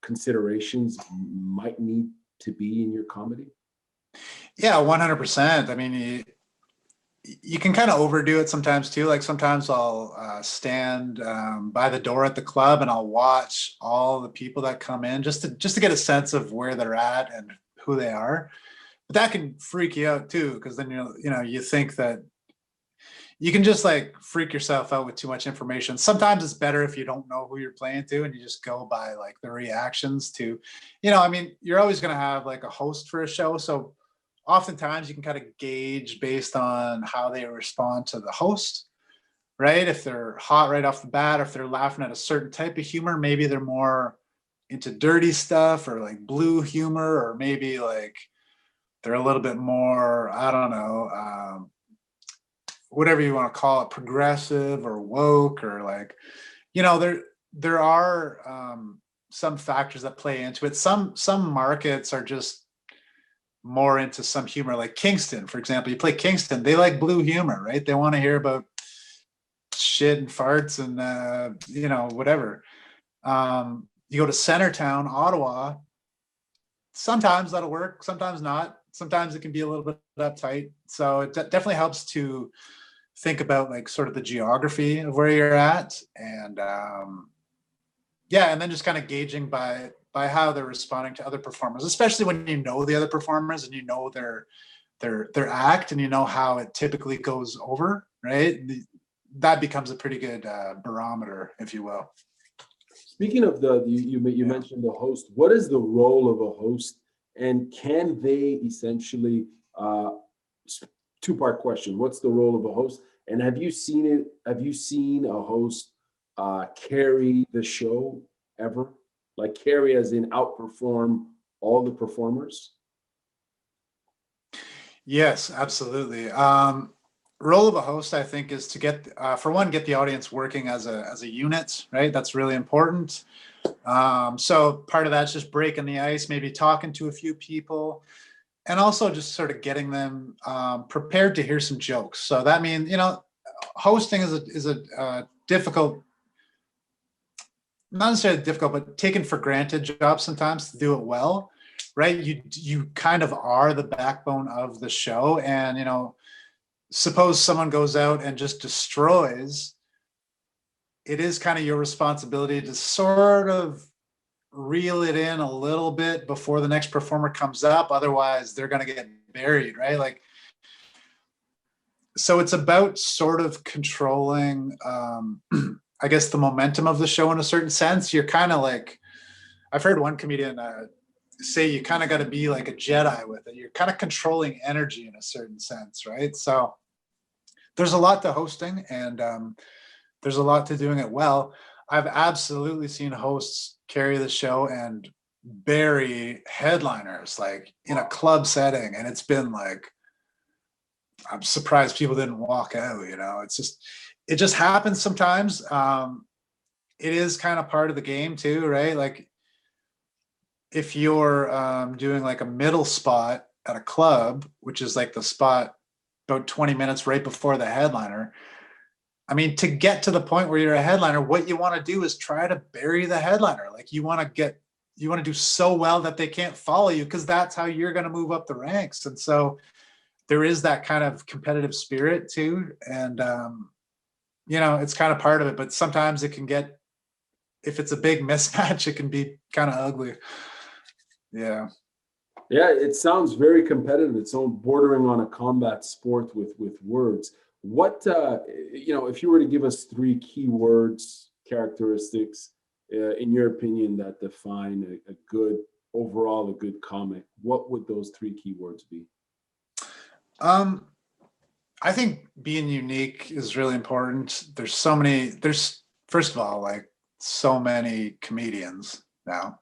considerations might need to be in your comedy? Yeah, 100%. I mean, you can kind of overdo it sometimes too. Like sometimes I'll stand by the door at the club and I'll watch all the people that come in just to get a sense of where they're at and who they are. But that can freak you out too, because then you think that you can just like freak yourself out with too much information. Sometimes it's better if you don't know who you're playing to and you just go by like the reactions to, I mean, you're always going to have like a host for a show. So oftentimes you can kind of gauge based on how they respond to the host, right? If they're hot right off the bat, or if they're laughing at a certain type of humor, maybe they're more into dirty stuff or like blue humor, or maybe like they're a little bit more, I don't know, whatever you want to call it, progressive or woke, or like, there are some factors that play into it. Some markets are just more into some humor, like Kingston, for example. You play Kingston, they like blue humor, right? They want to hear about shit and farts and whatever. You go to Centertown, Ottawa, sometimes that'll work, sometimes not. Sometimes it can be a little bit uptight. So it definitely helps to think about like sort of the geography of where you're at, and and then just kind of gauging by how they're responding to other performers, especially when you know the other performers and you know their act and you know how it typically goes over, right? That becomes a pretty good barometer, if you will. Speaking of you mentioned the host. What is the role of a host, and can they essentially, two-part question? What's the role of a host, and have you seen a host carry the show ever? Like carry as in outperform all the performers? Yes, absolutely. Role of a host, I think, is to get the audience working as a unit, right? That's really important. So part of that's just breaking the ice, maybe talking to a few people, and also just sort of getting them prepared to hear some jokes. So that means, hosting is a difficult, not necessarily difficult, but taken for granted job sometimes to do it well, right? You kind of are the backbone of the show, and suppose someone goes out and just destroys, it is kind of your responsibility to sort of reel it in a little bit before the next performer comes up. Otherwise, they're going to get buried, right? Like, so it's about sort of controlling, I guess, the momentum of the show in a certain sense. You're kind of like, I've heard one comedian say you kind of got to be like a Jedi with it. You're kind of controlling energy in a certain sense, right? So there's a lot to hosting, and there's a lot to doing it well. I've absolutely seen hosts carry the show and bury headliners like in a club setting, and it's been like, I'm surprised people didn't walk out. It just happens sometimes. It is kind of part of the game too, right? Like if you're doing like a middle spot at a club, which is like the spot about 20 minutes right before the headliner, I mean, to get to the point where you're a headliner, what you want to do is try to bury the headliner. Like you want to do so well that they can't follow you, because that's how you're going to move up the ranks. And so there is that kind of competitive spirit too. And it's kind of part of it, but sometimes it can get, if it's a big mismatch, it can be kind of ugly. Yeah. Yeah, it sounds very competitive. It's on bordering on a combat sport with words. What if you were to give us three keywords, characteristics, in your opinion, that define a good overall a good comic, what would those three keywords be? Um, I think being unique is really important. There's first of all, like so many comedians now.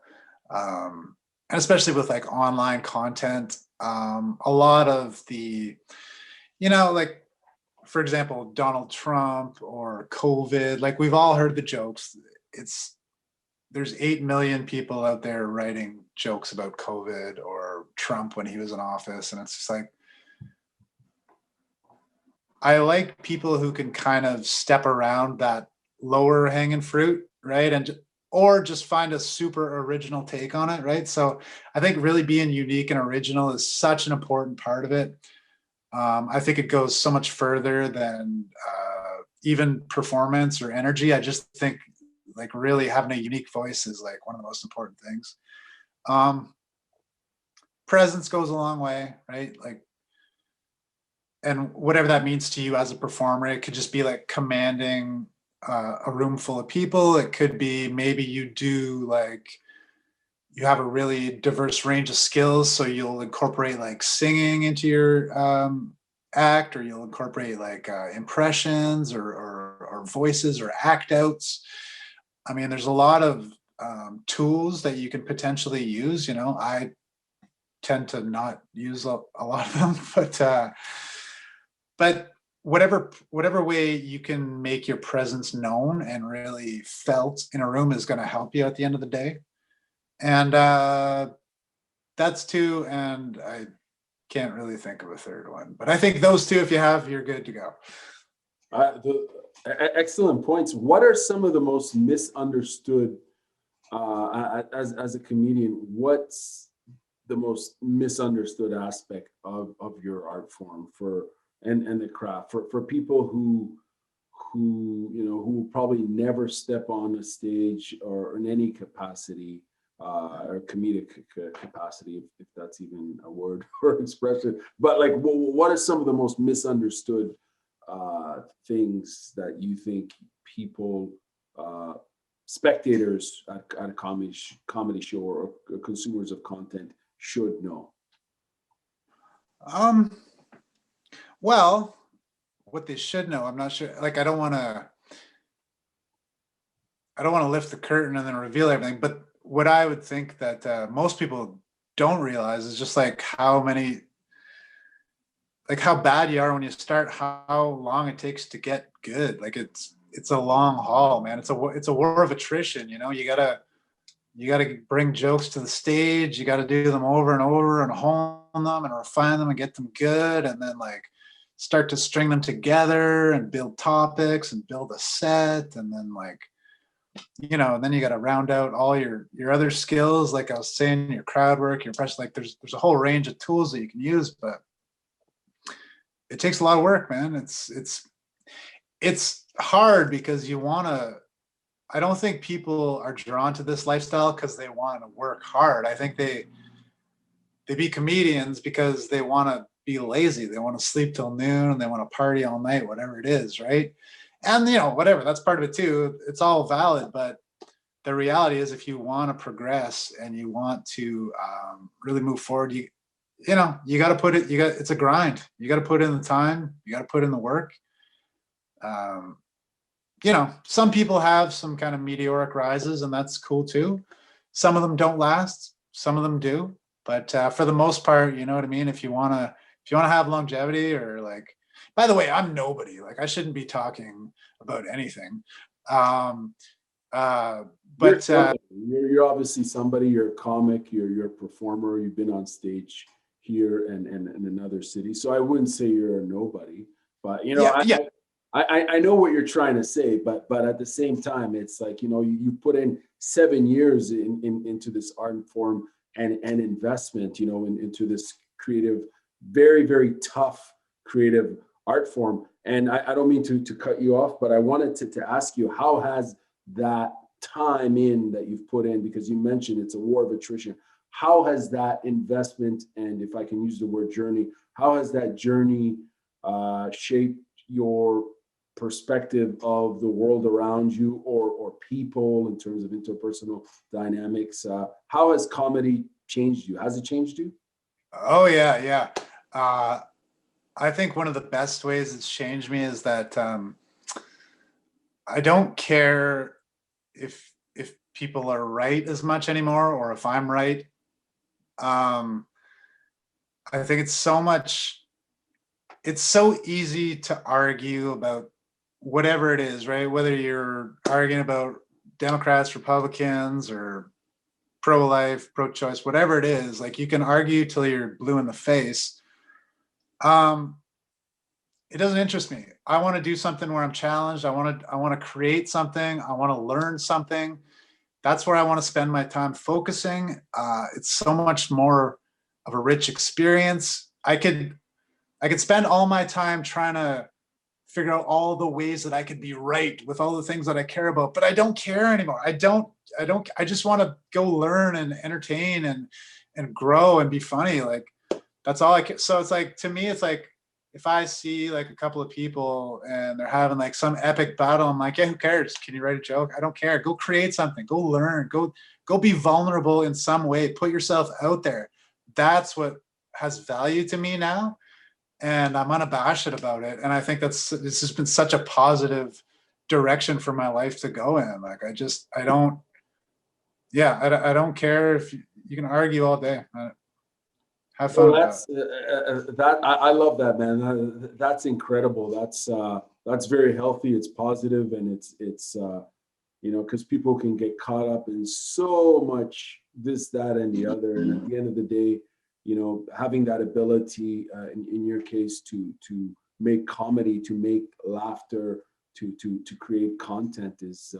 And especially with like online content, a lot of the, like for example, Donald Trump or COVID, like we've all heard the jokes. It's There's 8 million people out there writing jokes about COVID or Trump when he was in office. And it's just like, I like people who can kind of step around that lower hanging fruit, right? Or just find a super original take on it, right? So I think really being unique and original is such an important part of it. I think it goes so much further than even performance or energy. I just think like really having a unique voice is like one of the most important things. Um, Presence goes a long way, right? Like, and whatever that means to you as a performer, it could just be like commanding a room full of people. It could be maybe you have a really diverse range of skills, so you'll incorporate like singing into your act, or you'll incorporate like impressions or voices or act outs. I mean, there's a lot of tools that you can potentially use. I tend to not use a lot of them, but whatever way you can make your presence known and really felt in a room is going to help you at the end of the day. And that's two, and I can't really think of a third one, but I think those two, if you have, you're good to go. Excellent points. What are some of the most misunderstood as a comedian? What's the most misunderstood aspect of your art form and the craft for people who probably never step on a stage or in any capacity, or comedic capacity, if that's even a word or expression. But like, what are some of the most misunderstood things that you think people, spectators at a comedy show or consumers of content should know? Um, well, what they should know, I'm not sure. Like, I don't want to lift the curtain and then reveal everything. But what I would think that most people don't realize is just like how bad you are when you start, how long it takes to get good. Like it's a long haul, man. It's a war of attrition. You gotta bring jokes to the stage. You gotta do them over and over and hone them and refine them and get them good, and then like start to string them together and build topics and build a set, and then like and then you got to round out all your other skills, like I was saying, your crowd work, your press. Like there's a whole range of tools that you can use, but it takes a lot of work, man. It's hard because you want to. I don't think people are drawn to this lifestyle because they want to work hard. I think they be comedians because they want to be lazy. They want to sleep till noon. They want to party all night, whatever it is, right? And whatever, that's part of it too. It's all valid, but the reality is, if you want to progress and you want to really move forward, you got to put it. It's a grind. You got to put in the time. You got to put in the work. Um, some people have some kind of meteoric rises, and that's cool too. Some of them don't last. Some of them do, but for the most part, you know what I mean. If you wanna have longevity, or like, by the way, I'm nobody. Like, I shouldn't be talking about anything. Um, uh, You're but somebody. You're obviously somebody. You're a comic. You're a performer. You've been on stage here and in another city. So I wouldn't say you're a nobody. But yeah, yeah. I know what you're trying to say. But at the same time, it's like you put in 7 years into this art form and investment. Into this creative, very very tough creative art form. And I don't mean to cut you off, but I wanted to ask you, how has that time in that you've put in, because you mentioned it's a war of attrition, how has that investment, and if I can use the word journey, how has that journey shaped your perspective of the world around you, or people in terms of interpersonal dynamics? How has comedy changed you? Has it changed you? Oh yeah, yeah. I think one of the best ways it's changed me is that I don't care if people are right as much anymore, or if I'm right. Um, I think it's so easy to argue about whatever it is, right? Whether you're arguing about Democrats, Republicans, or pro-life, pro-choice, whatever it is, like you can argue till you're blue in the face. Um, it doesn't interest me. I want to do something where I'm challenged. I want to create something. I want to learn something. That's where I want to spend my time focusing. It's so much more of a rich experience. I could spend all my time trying to figure out all the ways that I could be right with all the things that I care about, but I don't care anymore. I just want to go learn and entertain and grow and be funny. Like that's all I can. So it's like, to me, it's like, if I see like a couple of people and they're having like some epic battle, I'm like, yeah, who cares? Can you write a joke? I don't care. Go create something, go learn, go be vulnerable in some way, put yourself out there. That's what has value to me now. And I'm unabashed about it. And I think this has been such a positive direction for my life to go in. Like, I don't care if you can argue all day. Have fun Well, with that. that I love that, man. That's incredible. That's very healthy. It's positive, and it's because people can get caught up in so much this, that, and the other. And at the end of the day, having that ability, in your case, to make comedy, to make laughter, to create content is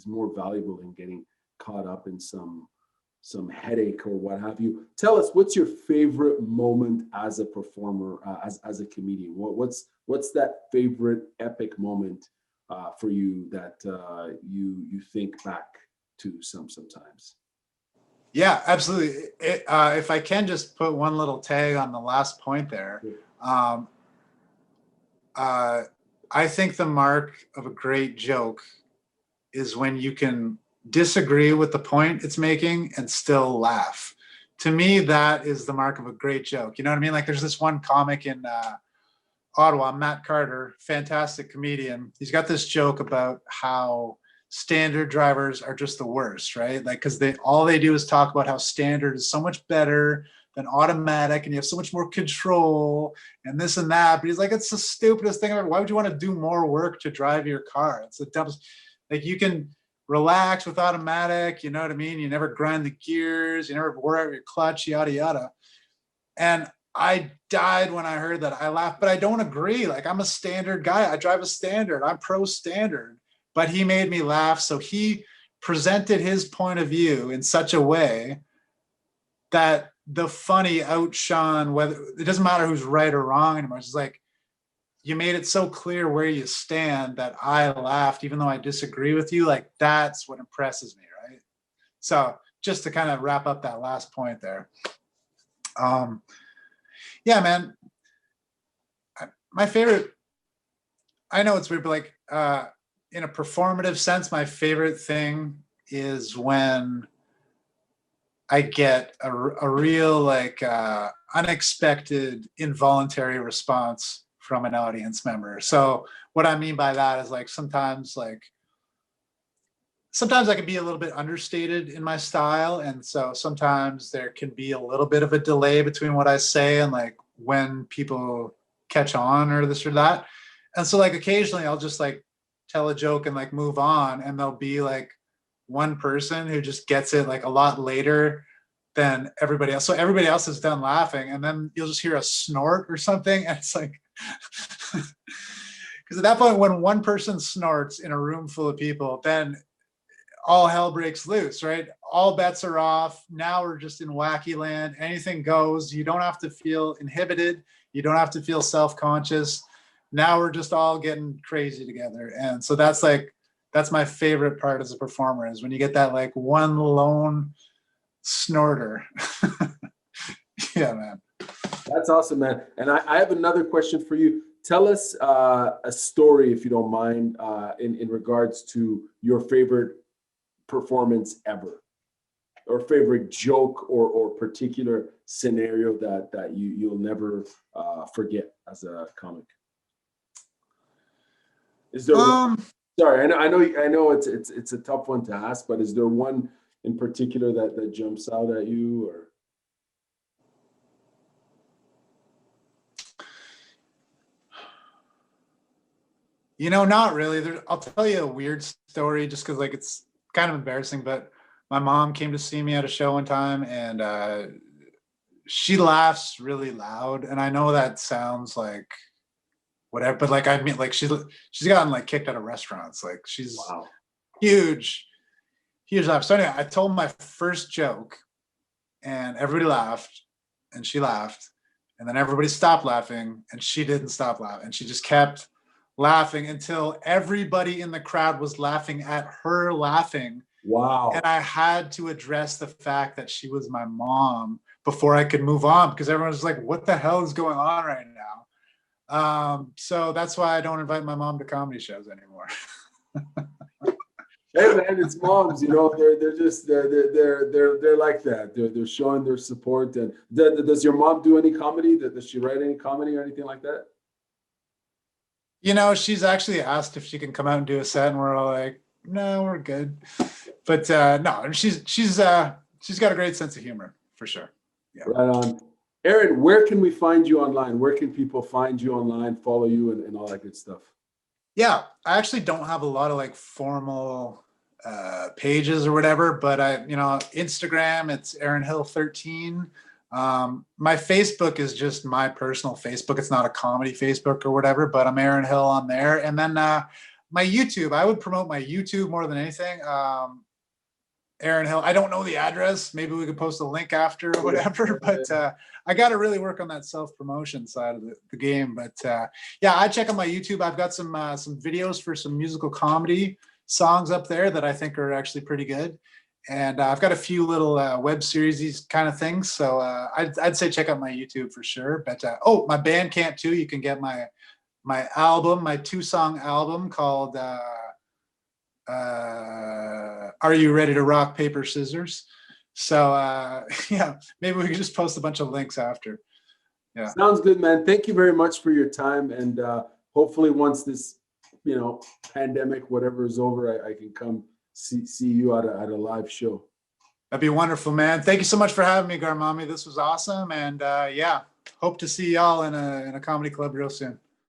more valuable than getting caught up in some headache or what have you. Tell us, what's your favorite moment as a performer, as a comedian? What's that favorite epic moment for you that you think back to sometimes? Yeah, absolutely. If I can just put one little tag on the last point there, um, I think the mark of a great joke is when you can disagree with the point it's making and still laugh. To me, that is the mark of a great joke. You know what I mean? Like there's this one comic in Ottawa, Matt Carter, fantastic comedian. He's got this joke about how standard drivers are just the worst, right? Like, because all they do is talk about how standard is so much better than automatic, and you have so much more control and this and that. But he's like, it's the stupidest thing ever. Why would you want to do more work to drive your car? It's the dumbest. Like you can relax with automatic, you know what I mean? You never grind the gears, you never wear out your clutch, yada yada. And I died when I heard that. I laughed, but I don't agree. Like I'm a standard guy. I drive a standard. I'm pro standard. But he made me laugh. So he presented his point of view in such a way that the funny outshone whether it doesn't matter who's right or wrong anymore. It's like you made it so clear where you stand that I laughed, even though I disagree with you. Like that's what impresses me, right? So just to kind of wrap up that last point there. Yeah, man. My favorite, I know it's weird, but like in a performative sense, my favorite thing is when I get a real like unexpected involuntary response from an audience member. So what I mean by that is like sometimes I can be a little bit understated in my style. And so sometimes there can be a little bit of a delay between what I say and like when people catch on or this or that. And so like occasionally I'll just like tell a joke and like move on, and there'll be like one person who just gets it like a lot later than everybody else. So everybody else is done laughing, and then you'll just hear a snort or something. And it's like, because at that point, when one person snorts in a room full of people, then all hell breaks loose, right? All bets are off. Now we're just in wacky land. Anything goes. You don't have to feel inhibited. You don't have to feel self-conscious. now we're just all getting crazy together. And so that's like, that's my favorite part as a performer, is when you get that like one lone snorter. Yeah, man. That's awesome, man. And I have another question for you. Tell us a story, if you don't mind, in regards to your favorite performance ever, or favorite joke, or particular scenario that you'll never forget as a comic. Is there one? Sorry, I know it's a tough one to ask, but is there one in particular that jumps out at you, or? You know, not really. I'll tell you a weird story just because like it's kind of embarrassing, but my mom came to see me at a show one time, and she laughs really loud. And I know that sounds like whatever, but like, I mean, like she's gotten like kicked out of restaurants. Like she's Wow. huge, huge laugh. So anyway, I told my first joke and everybody laughed and she laughed, and then everybody stopped laughing and she didn't stop laughing. And she just kept laughing until everybody in the crowd was laughing at her laughing. Wow. And I had to address the fact that she was my mom before I could move on, because everyone was like, what the hell is going on right now? So that's why I don't invite my mom to comedy shows anymore. Hey man, it's moms. You know, they're just they're like that. They're showing their support. And does your mom do any comedy? Does she write any comedy or anything like that? You know, she's actually asked if she can come out and do a set, and we're all like, no, we're good. But no, she's got a great sense of humor for sure. Yeah. Right on. Aaron, where can we find you online? Where can people find you online, follow you, and all that good stuff? Yeah, I actually don't have a lot of like formal pages or whatever, but Instagram, it's Aaron Hill 13. My Facebook is just my personal Facebook. It's not a comedy Facebook or whatever, but I'm Aaron Hill on there. And then my YouTube, I would promote my YouTube more than anything. Aaron Hill, I don't know the address. Maybe we could post a link after or whatever, but I got to really work on that self-promotion side of the game. But yeah, I check out my YouTube. I've got some videos for some musical comedy songs up there that I think are actually pretty good. And I've got a few little web series kind of things. So I'd say check out my YouTube for sure. But my Bandcamp too. You can get my album, my 2-song album called Are You Ready to Rock, Paper, Scissors? So yeah, maybe we could just post a bunch of links after. Yeah. Sounds good, man. Thank you very much for your time. And hopefully once this, pandemic, whatever is over, I can come see you at a live show. That'd be wonderful, man. Thank you so much for having me, Garmami. This was awesome. And yeah, hope to see y'all in a comedy club real soon.